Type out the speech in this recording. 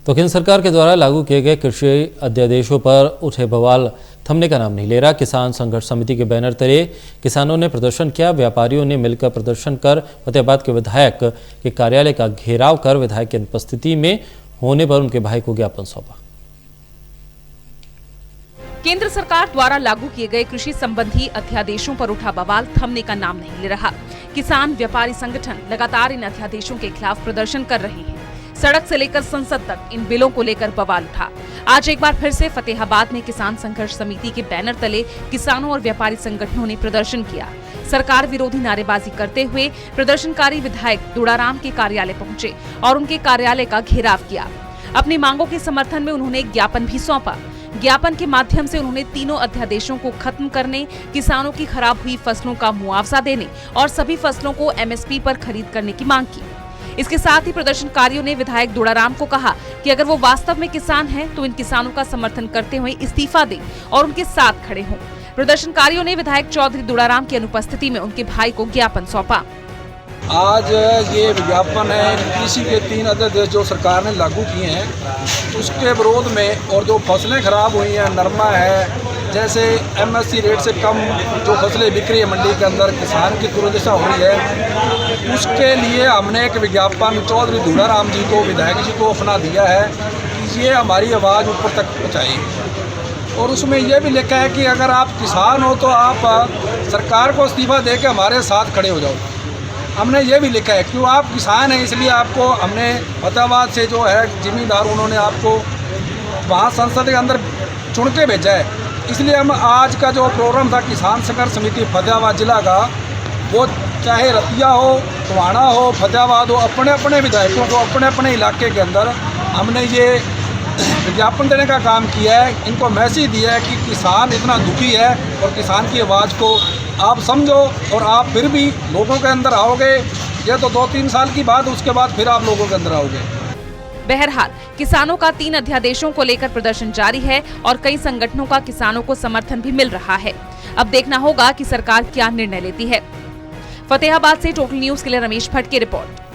तो केंद्र सरकार के द्वारा लागू किए गए कृषि अध्यादेशों पर उठे बवाल थमने का नाम नहीं ले रहा। किसान संघर्ष समिति के बैनर तले किसानों ने प्रदर्शन किया। व्यापारियों ने मिलकर प्रदर्शन कर फतेहाबाद के विधायक के कार्यालय का घेराव कर विधायक की अनुपस्थिति में होने पर उनके भाई को ज्ञापन सौंपा। केंद्र सरकार द्वारा लागू किए गए कृषि संबंधी अध्यादेशों पर उठा बवाल थमने का नाम नहीं ले रहा। किसान व्यापारी संगठन लगातार इन अध्यादेशों के खिलाफ प्रदर्शन कर रहे हैं। सड़क से लेकर संसद तक इन बिलों को लेकर बवाल उठा। आज एक बार फिर से फतेहाबाद में किसान संघर्ष समिति के बैनर तले किसानों और व्यापारी संगठनों ने प्रदर्शन किया। सरकार विरोधी नारेबाजी करते हुए प्रदर्शनकारी विधायक दुड़ाराम के कार्यालय पहुंचे और उनके कार्यालय का घेराव किया। अपनी मांगों के समर्थन में उन्होंने एक ज्ञापन भी सौंपा। ज्ञापन के माध्यम से उन्होंने तीनों अध्यादेशों को खत्म करने, किसानों की खराब हुई फसलों का मुआवजा देने और सभी फसलों को एमएसपी पर खरीद करने की मांग की। इसके साथ ही प्रदर्शनकारियों ने विधायक दुड़ाराम को कहा कि अगर वो वास्तव में किसान हैं तो इन किसानों का समर्थन करते हुए इस्तीफा दें और उनके साथ खड़े हों। प्रदर्शनकारियों ने विधायक चौधरी दुड़ाराम की अनुपस्थिति में उनके भाई को ज्ञापन सौंपा। आज ये विज्ञापन है कृषि के 3 अध्यादेश जो सरकार ने लागू किए हैं उसके विरोध में, और जो फसलें खराब हुई हैं, नरमा है, जैसे एमएसपी रेट से कम जो फसलें बिक रही है मंडी के अंदर, किसान की दुर्दशा हो रही है, उसके लिए हमने एक विज्ञापन चौधरी दुड़ाराम जी को, विधायक जी को अपना दिया है कि ये हमारी आवाज़ ऊपर तक पहुँचाई। और उसमें यह भी लिखा है कि अगर आप किसान हो तो आप सरकार को इस्तीफा दे के हमारे साथ खड़े हो जाओ। हमने ये भी लिखा है क्यों आप किसान हैं इसलिए आपको हमने फतेहाबाद से जो है जिम्मेदार उन्होंने आपको वहाँ संसद के अंदर चुन के भेजा है। इसलिए हम आज का जो प्रोग्राम था किसान संघर्ष समिति फतेहाबाद जिला का, वो चाहे रतिया हो, टवाना हो, फतेहाबाद हो, अपने अपने विधायकों को अपने अपने इलाके के अंदर हमने ये विज्ञापन देने का काम किया है। इनको मैसेज दिया है कि किसान इतना दुखी है और किसान की आवाज़ को आप समझो और आप फिर भी लोगों के अंदर आओगे। ये तो 2-3 साल की बात, उसके बाद फिर आप लोगों के अंदर आओगे। बहरहाल किसानों का 3 अध्यादेशों को लेकर प्रदर्शन जारी है और कई संगठनों का किसानों को समर्थन भी मिल रहा है। अब देखना होगा कि सरकार क्या निर्णय लेती है। फतेहाबाद से टोटल न्यूज के लिए रमेश भट्ट की रिपोर्ट।